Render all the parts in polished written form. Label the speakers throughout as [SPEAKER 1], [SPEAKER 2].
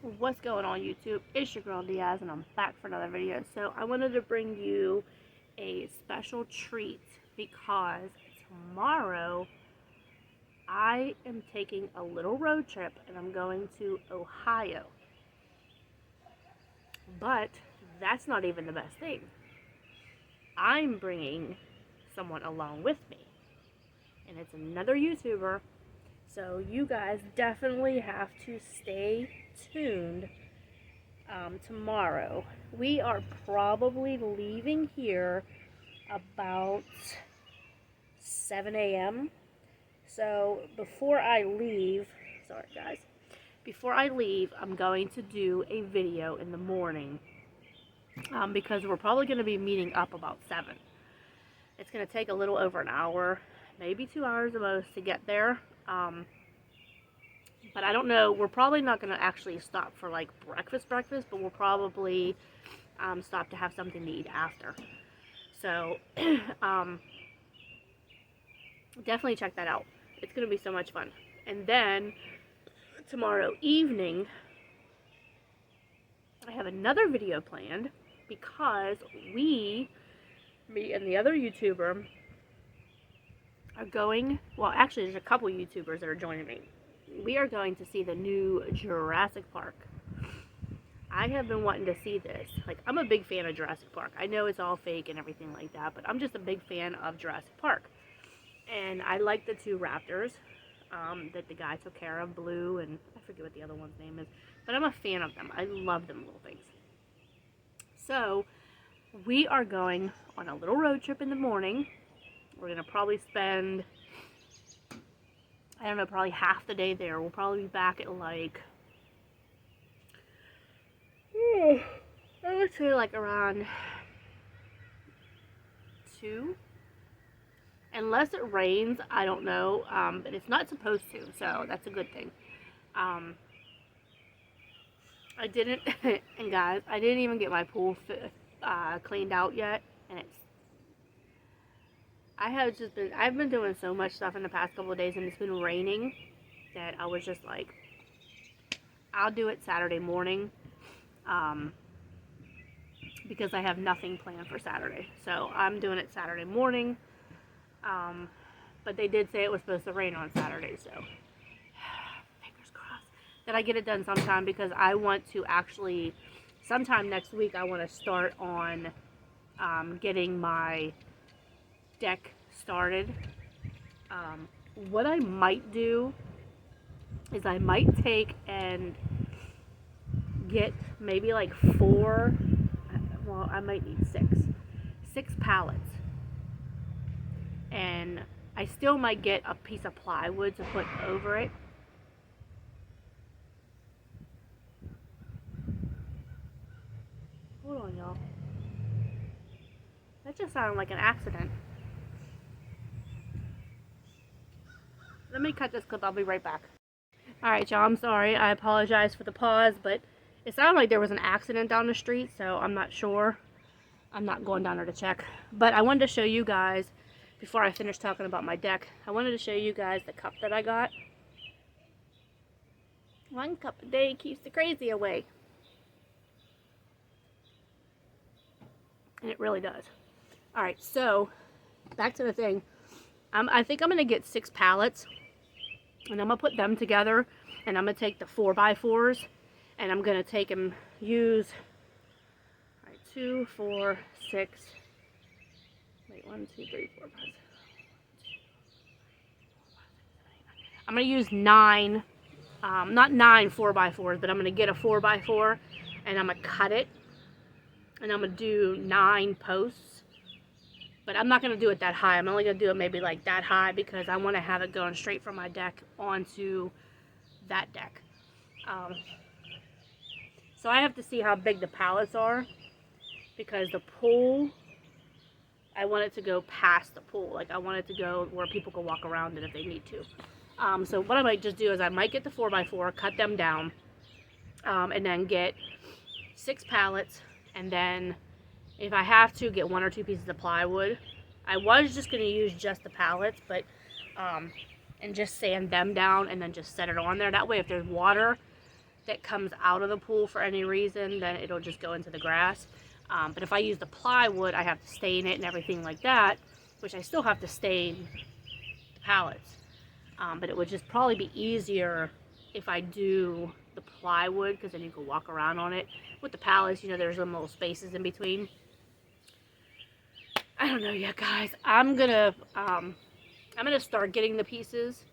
[SPEAKER 1] What's going on YouTube? It's your girl Diaz and I'm back for another video. So I wanted to bring you a special treat because tomorrow I am taking a little road trip and I'm going to Ohio. But that's not even the best thing. I'm bringing someone along with me. And it's another YouTuber. So you guys definitely have to stay tuned tomorrow. We are probably leaving here about 7 a.m. So before I leave, I'm going to do a video in the morning because we're probably going to be meeting up about 7. It's going to take a little over an hour, maybe 2 hours at most to get there. But I don't know, we're probably not going to actually stop for like breakfast, but we'll probably stop to have something to eat after. So, definitely check that out. It's going to be so much fun. And then, tomorrow evening, I have another video planned because me and the other YouTuber are going, well actually there's a couple YouTubers that are joining me. We are going to see the new Jurassic Park. I have been wanting to see this. Like, I'm a big fan of Jurassic Park. I know it's all fake and everything like that, but I'm just a big fan of Jurassic Park. And I like the 2 raptors that the guy took care of, Blue, and I forget what the other one's name is. But I'm a fan of them. I love them little things. So, we are going on a little road trip in the morning. We're going to probably spend, I don't know, probably half the day there. We'll probably be back at like, I would say like around 2. Unless it rains, I don't know. But it's not supposed to, so that's a good thing. I didn't, and guys, I didn't even get my pool cleaned out yet. And I've been doing so much stuff in the past couple of days, and it's been raining that I was just like, I'll do it Saturday morning, because I have nothing planned for Saturday. So I'm doing it Saturday morning, but they did say it was supposed to rain on Saturday, so fingers crossed that I get it done sometime, because I want to actually, sometime next week, I want to start on getting my deck started. What I might do is I might take and get maybe like 4, well, I might need 6 pallets, and I still might get a piece of plywood to put over it. Hold on, y'all. That just sounded like an accident. Let me cut this clip. I'll be right back. Alright, y'all. I'm sorry. I apologize for the pause, but it sounded like there was an accident down the street, so I'm not sure. I'm not going down there to check. But I wanted to show you guys, before I finish talking about my deck, I wanted to show you guys the cup that I got. 1 cup a day keeps the crazy away. And it really does. Alright, so, back to the thing. I think I'm going to get 6 pallets, and I'm going to put them together, and I'm going to take the 4x4s, and I'm going to take and use, all right, 2, 4, 6, wait, 1, 2, 3, 4, 5, 6, I'm going to use 9, not 9 4x4s, but I'm going to get a 4x4, and I'm going to cut it, and I'm going to do 9 posts. But I'm not going to do it that high. I'm only going to do it maybe like that high, because I want to have it going straight from my deck onto that deck. So I have to see how big the pallets are, because the pool, I want it to go past the pool. Like, I want it to go where people can walk around it if they need to. So what I might just do is I might get the 4x4, cut them down, and then get 6 pallets, and then if I have to, get 1 or 2 pieces of plywood. I was just going to use just the pallets, but, and just sand them down and then just set it on there. That way, if there's water, that comes out of the pool for any reason, then it'll just go into the grass. But if I use the plywood, I have to stain it and everything like that, which I still have to stain the pallets. But it would just probably be easier if I do the plywood, because then you can walk around on it. With the pallets, you know, there's little spaces in between. I don't know yet, guys. I'm gonna start getting the pieces,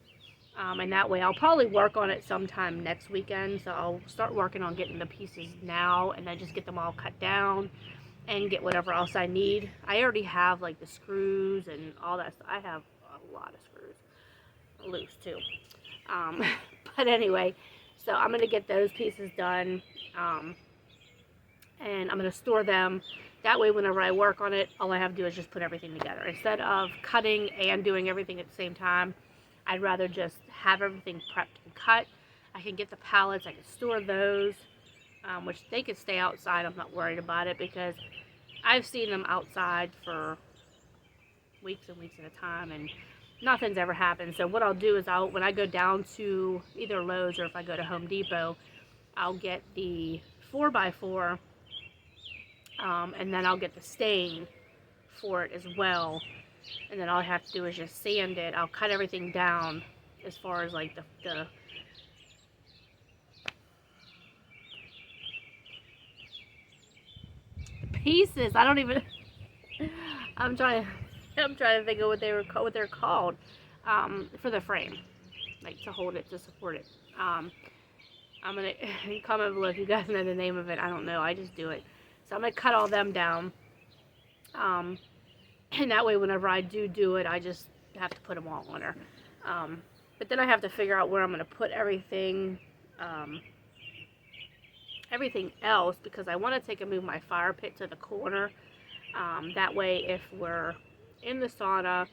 [SPEAKER 1] and that way I'll probably work on it sometime next weekend. So I'll start working on getting the pieces now, and then just get them all cut down and get whatever else I need. I already have like the screws and all that stuff. I have a lot of screws loose too. But anyway, so I'm gonna get those pieces done, and I'm gonna store them. That way, whenever I work on it, all I have to do is just put everything together. Instead of cutting and doing everything at the same time, I'd rather just have everything prepped and cut. I can get the pallets, I can store those, which they can stay outside. I'm not worried about it, because I've seen them outside for weeks and weeks at a time, and nothing's ever happened. So what I'll do is when I go down to either Lowe's or if I go to Home Depot, I'll get the 4x4, and then I'll get the stain for it as well. And then all I have to do is just sand it. I'll cut everything down as far as like the pieces. I don't even. I'm trying to think of what they're called, for the frame, like to hold it, to support it. I'm gonna comment below if you guys know the name of it. I don't know. I just do it. So I'm gonna cut all them down, and that way whenever I do it, I just have to put them all on her. But then I have to figure out where I'm gonna put everything else, because I want to take and move my fire pit to the corner. That way, if we're in the sauna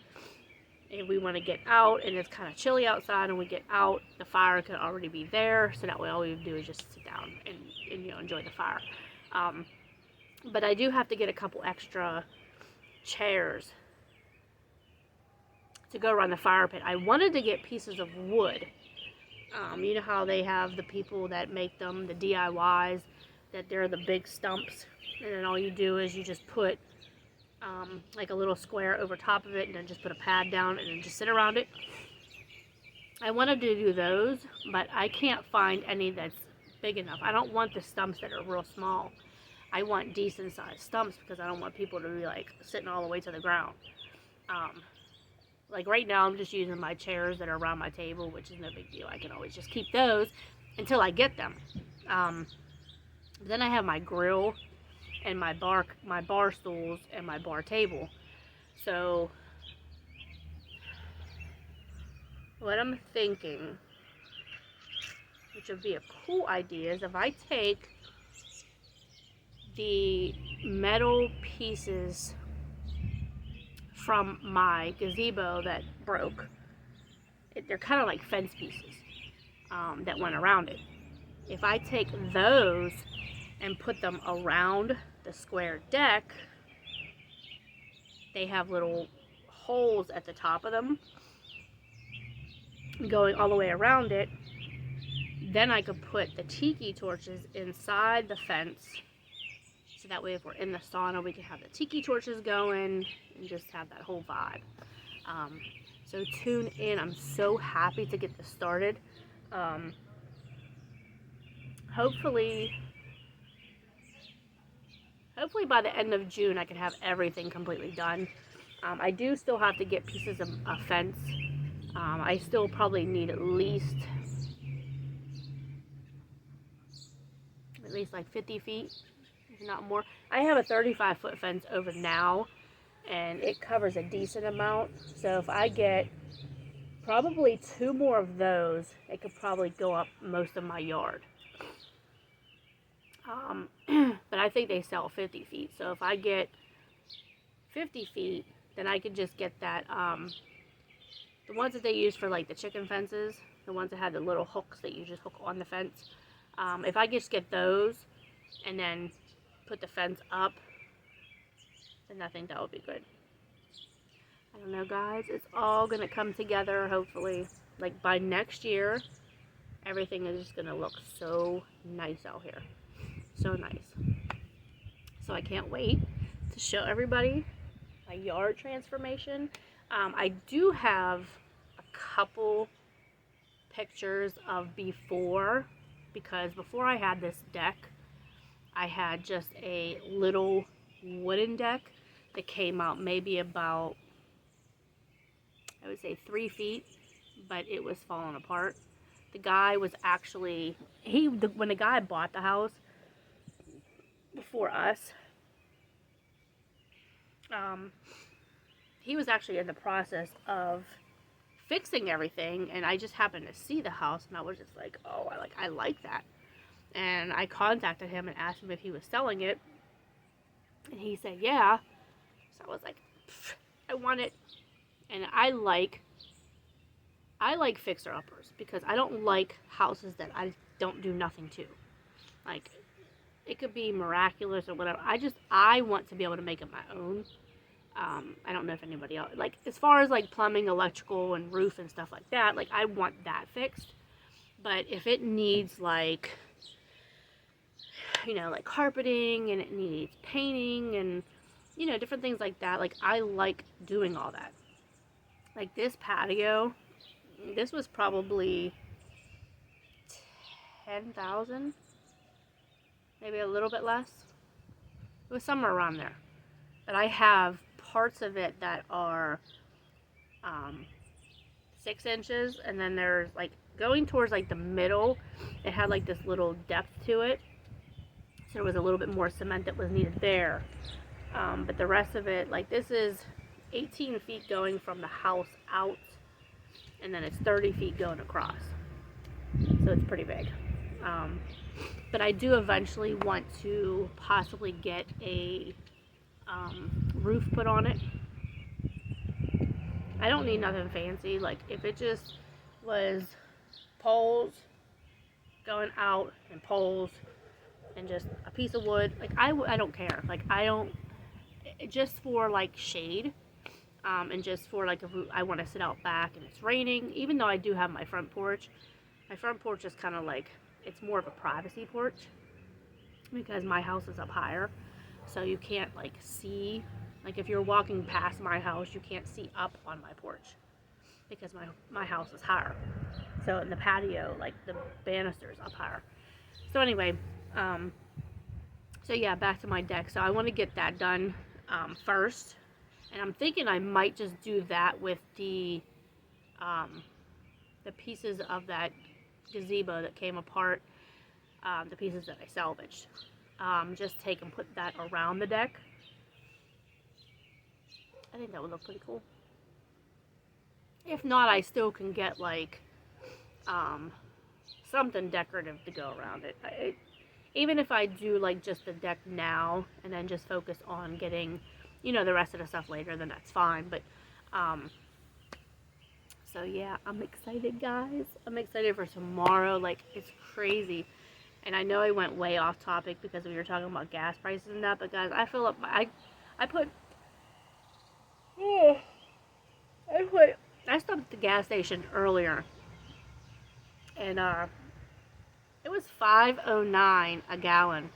[SPEAKER 1] and we want to get out and it's kind of chilly outside and we get out, the fire can already be there. So that way, all we do is just sit down and you know, enjoy the fire. But I do have to get a couple extra chairs to go around the fire pit. I wanted to get pieces of wood. You know how they have the people that make them, the DIYs, that they're the big stumps, and then all you do is you just put like a little square over top of it, and then just put a pad down and then just sit around it. I wanted to do those, but I can't find any that's big enough. I don't want the stumps that are real small. I want decent sized stumps, because I don't want people to be like sitting all the way to the ground. Like right now, I'm just using my chairs that are around my table, which is no big deal. I can always just keep those until I get them. Then I have my grill and my bar stools and my bar table. So what I'm thinking, which would be a cool idea, is if I take the metal pieces from my gazebo that broke, they're kind of like fence pieces that went around it. If I take those and put them around the square deck, they have little holes at the top of them going all the way around it. Then I could put the tiki torches inside the fence, so that way if we're in the sauna, we can have the tiki torches going and just have that whole vibe. So tune in. I'm so happy to get this started. Hopefully by the end of June, I can have everything completely done. I do still have to get pieces of a fence. I still probably need at least like 50 feet, if not more. I have a 35-foot fence over now, and it covers a decent amount. So if I get probably 2 more of those, it could probably go up most of my yard. But I think they sell 50 feet. So if I get 50 feet, then I could just get that, the ones that they use for like the chicken fences, the ones that have the little hooks that you just hook on the fence. If I just get those and then put the fence up, then I think that would be good. I don't know, guys. It's all going to come together, hopefully, like by next year. everything is just going to look so nice out here. So nice. So I can't wait to show everybody my yard transformation. I do have a couple pictures of before, because before I had this deck, I had just a little wooden deck that came out maybe about, I would say 3 feet, but it was falling apart. The guy was actually, when the guy bought the house before us, he was actually in the process of fixing everything, and I just happened to see the house, and I was just like, oh, I like that. And I contacted him and asked him if he was selling it, and he said yeah. So I was like, I want it. And I like fixer-uppers, because I don't like houses that I don't do nothing to. Like, it could be miraculous or whatever. I want to be able to make it my own. I don't know if anybody else, like, as far as like plumbing, electrical, and roof and stuff like that, like, I want that fixed. But if it needs, like, you know, like carpeting, and it needs painting, and, you know, different things like that, like, I like doing all that. Like, this patio, this was probably $10,000, maybe a little bit less. It was somewhere around there. But I have parts of it that are 6 inches, and then there's, like, going towards, like, the middle, it had, like, this little depth to it, so there was a little bit more cement that was needed there. But the rest of it, like, this is 18 feet going from the house out, and then it's 30 feet going across, so it's pretty big. But I do eventually want to possibly get a roof put on it. I don't need nothing fancy. Like, if it just was poles going out and poles and just a piece of wood, like, I don't care. Like, I don't, just for, like, shade, and just for, like, if I want to sit out back and it's raining, even though I do have my front porch is kind of like, it's more of a privacy porch, because my house is up higher, so you can't, like, see, like, if you're walking past my house, you can't see up on my porch, because my house is higher. So in the patio, like, the banister's up higher. So anyway, so yeah, back to my deck. So I want to get that done first, and I'm thinking I might just do that with the pieces of that gazebo that came apart, the pieces that I salvaged. Just take and put that around the deck. I think that would look pretty cool. If not, I still can get, like, something decorative to go around it. Even if I do, like, just the deck now and then just focus on getting, you know, the rest of the stuff later, then that's fine. But so yeah, I'm excited, guys. I'm excited for tomorrow. Like, it's crazy. And I know I went way off topic because we were talking about gas prices and that, but guys, I fill up I stopped at the gas station earlier, and it was $5.09 a gallon.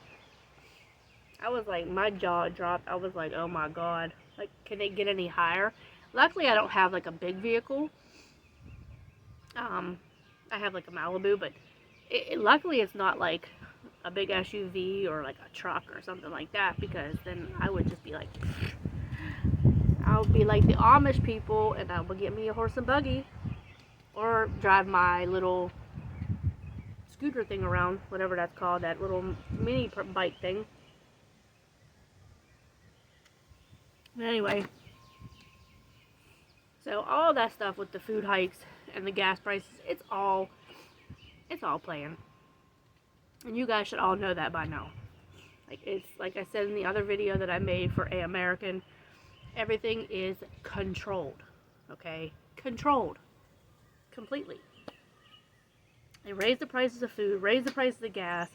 [SPEAKER 1] I was like, my jaw dropped. I was like, oh my god, like, can they get any higher? Luckily, I don't have, like, a big vehicle. I have, like, a Malibu, but luckily it's not like a big SUV or like a truck or something like that, because then I would just be like, I'll be like the Amish people, and I will get me a horse and buggy, or drive my little scooter thing around, whatever that's called, that little mini bike thing. But anyway, so all that stuff with the food hikes and the gas prices, it's all playing. And you guys should all know that by now. Like, it's like I said in the other video that I made for A American, everything is controlled. Okay? Controlled. Completely. They raise the prices of food, raise the prices of gas.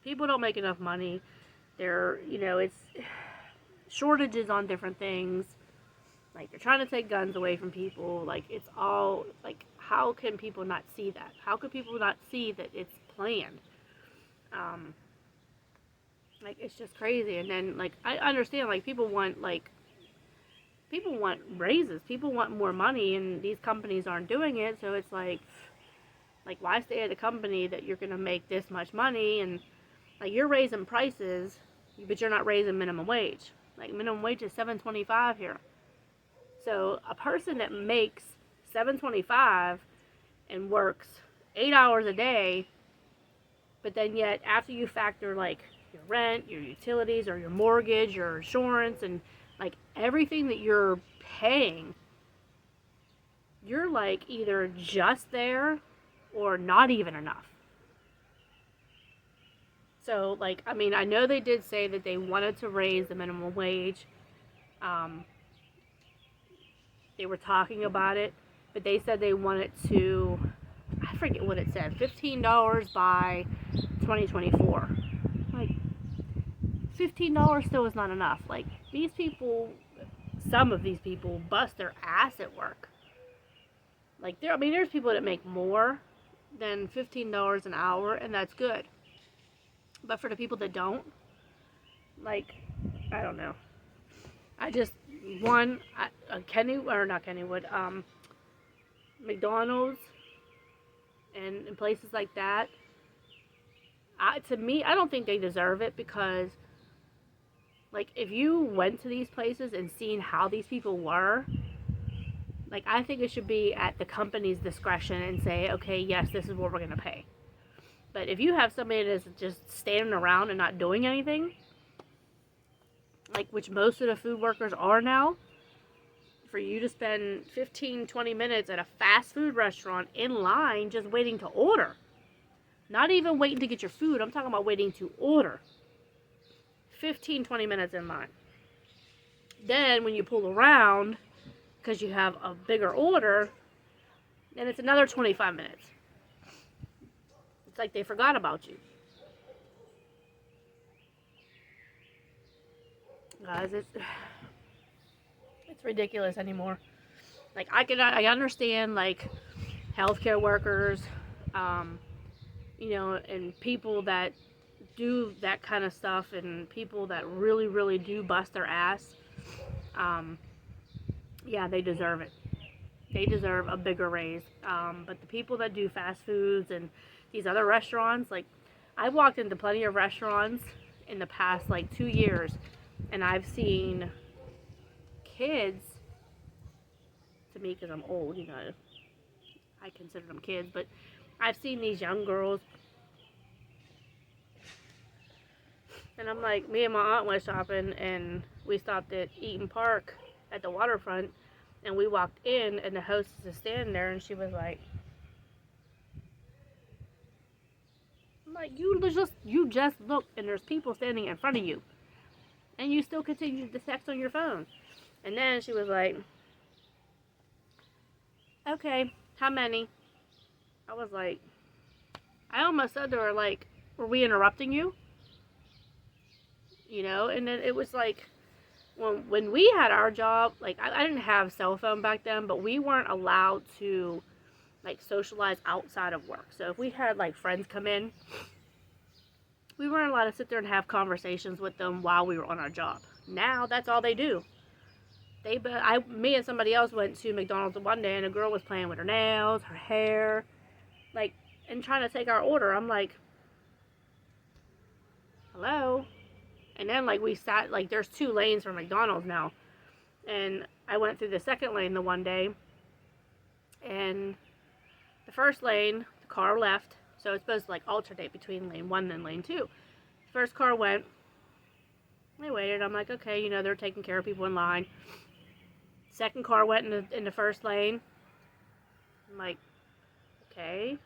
[SPEAKER 1] People don't make enough money. It's shortages on different things. Like, they're trying to take guns away from people. Like, it's all, like, how can people not see that? How can people not see that it's planned? Like, it's just crazy. And then, like, I understand, like, people want raises, people want more money, and these companies aren't doing it. So it's like why stay at a company that you're gonna make this much money, and like, you're raising prices, but you're not raising minimum wage. Like, minimum wage is $7.25 here. So a person that makes $7.25 and works 8 hours a day, but then yet after you factor like your rent, your utilities, or your mortgage, your insurance, and like everything that you're paying, you're like either just there or not even enough. So, like, I mean, I know they did say that they wanted to raise the minimum wage. They were talking about it, but they said they wanted to, I forget what it said, $15 by 2024. Like, $15 still is not enough. Like, these people, some of these people bust their ass at work. Like, there's people that make more than $15 an hour, and that's good. But for the people that don't, like, I don't know. I just, McDonald's and places like that, to me, I don't think they deserve it, because, like, if you went to these places and seen how these people were, like, I think it should be at the company's discretion and say, okay, yes, this is what we're going to pay. But if you have somebody that's just standing around and not doing anything, like, which most of the food workers are now, for you to spend 15, 20 minutes at a fast food restaurant in line just waiting to order. Not even waiting to get your food. I'm talking about waiting to order. 15, 20 minutes in line. Then when you pull around, because you have a bigger order, then it's another 25 minutes. It's like they forgot about you. Guys, it's ridiculous anymore. Like, I understand, like, healthcare workers, and people that do that kind of stuff, and people that really, really do bust their ass. Yeah, they deserve it. They deserve a bigger raise. But the people that do fast foods and these other restaurants, like, I've walked into plenty of restaurants in the past, like, 2 years, and I've seen kids, to me, because I'm old, I consider them kids, but I've seen these young girls, and I'm like, me and my aunt went shopping, and we stopped at Eaton Park at the waterfront, and we walked in, and the hostess is standing there, and she was like, I'm like, you just look, and there's people standing in front of you, and you still continue to text on your phone. And then she was like, okay, how many? I was like, I almost said to her, like, were we interrupting you? And then it was like, when we had our job, like, I didn't have cell phone back then, but we weren't allowed to, like, socialize outside of work. So if we had, like, friends come in, we weren't allowed to sit there and have conversations with them while we were on our job. Now, that's all they do. Me and somebody else went to McDonald's one day, and a girl was playing with her nails, her hair, like, and trying to take our order. I'm like, hello? And then, like, we sat, like, there's 2 lanes for McDonald's now. And I went through the second lane the one day, and the first lane, the car left, so it's supposed to, like, alternate between lane 1 and lane 2. First car went, I waited, I'm like, okay, they're taking care of people in line. Second car went in the first lane. I'm like, okay.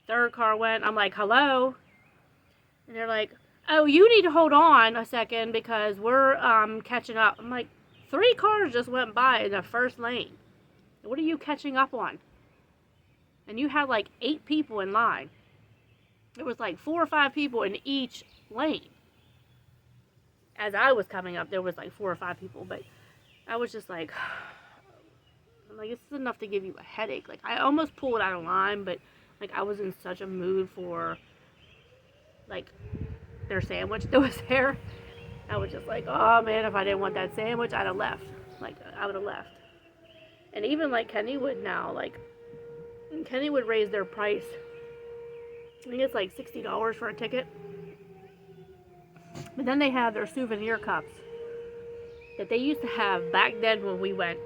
[SPEAKER 1] Third car went. I'm like, hello. And they're like, oh, you need to hold on a second because we're catching up. I'm like, 3 cars just went by in the first lane. What are you catching up on? And you had like 8 people in line. There was like 4 or 5 people in each lane. As I was coming up, there was like 4 or 5 people, but I was just like, I'm like, this is enough to give you a headache. Like, I almost pulled out of line, but, like, I was in such a mood for, like, their sandwich that was there. I was just like, oh, man, if I didn't want that sandwich, I'd have left. Like, I would have left. And even, like, Kennywood now, like, Kennywood raised their price. I think it's, like, $60 for a ticket. But then they have their souvenir cups that they used to have back then when we went.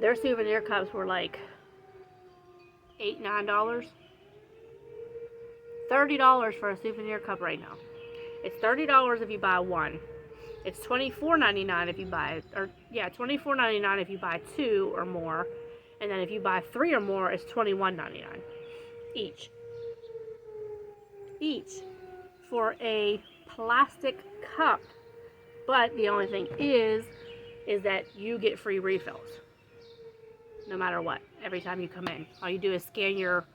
[SPEAKER 1] Their souvenir cups were like $8, $9. $30 for a souvenir cup right now. It's $30 if you buy one. It's $24.99 if you buy, or yeah, $24.99 if you buy two or more. And then if you buy three or more, it's $21.99 each. Each for a plastic cup. But the only thing is that you get free refills. No matter what, every time you come in. All you do is scan your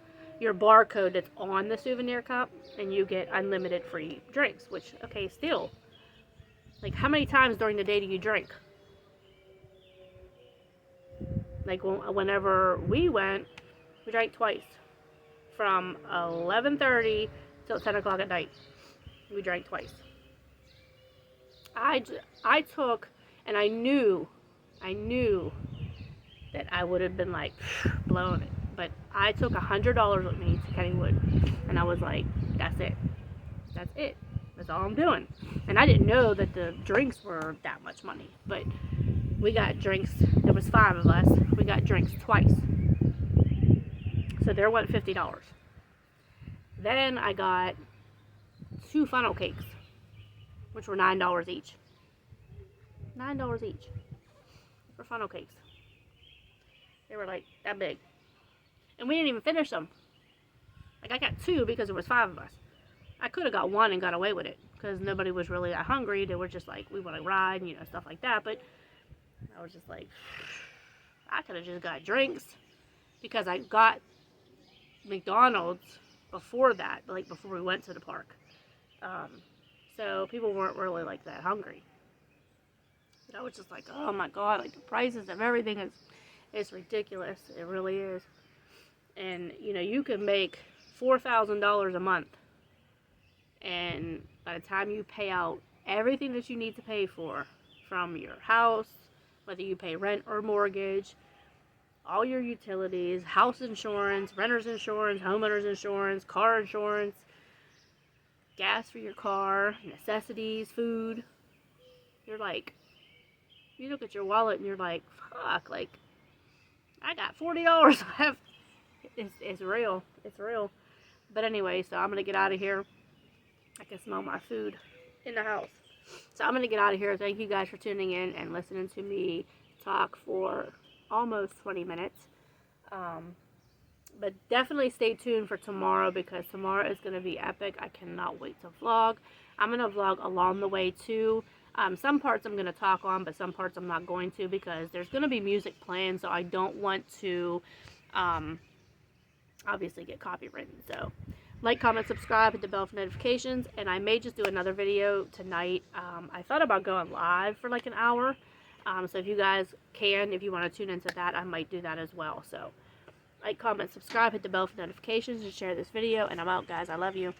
[SPEAKER 1] barcode that's on the souvenir cup, and you get unlimited free drinks, which, okay, still. Like, how many times during the day do you drink? Like, whenever we went, we drank twice. From 11:30 till 10 o'clock at night. We drank twice. I took, and I knew that I would have been like blowing it, but I took $100 with me to Kennywood, and I was like, that's it, that's all I'm doing. And I didn't know that the drinks were that much money, but we got drinks. There was 5 of us. We got drinks twice, so there went $50. Then I got 2 funnel cakes, which were $9 each. $9 each for funnel cakes. They were like that big. And we didn't even finish them. Like, I got 2 because there was 5 of us. I could have got 1 and got away with it because nobody was really that hungry. They were just like, we want to ride, you know, stuff like that. But I was just like, I could have just got drinks because I got McDonald's before that, like before we went to the park. So people weren't really like that hungry. But I was just like, oh my God, like the prices of everything is ridiculous. It really is. And you know, you can make $4,000 a month, and by the time you pay out everything that you need to pay for, from your house, whether you pay rent or mortgage, all your utilities, house insurance, renter's insurance, homeowner's insurance, car insurance, gas for your car, necessities, food, you're like, you look at your wallet and you're like, fuck, like, I got $40 left. It's real. It's real. But anyway, so I'm going to get out of here. I can smell my food in the house. So I'm going to get out of here. Thank you guys for tuning in and listening to me talk for almost 20 minutes. But definitely stay tuned for tomorrow, because tomorrow is going to be epic. I cannot wait to vlog. I'm going to vlog along the way too. Some parts I'm going to talk on, but some parts I'm not going to, because there's going to be music playing, so I don't want to obviously get copywritten. So like, comment, subscribe, hit the bell for notifications, and I may just do another video tonight. I thought about going live for like an hour, so if you guys can, if you want to tune into that, I might do that as well. So like, comment, subscribe, hit the bell for notifications, and share this video, and I'm out, guys. I love you.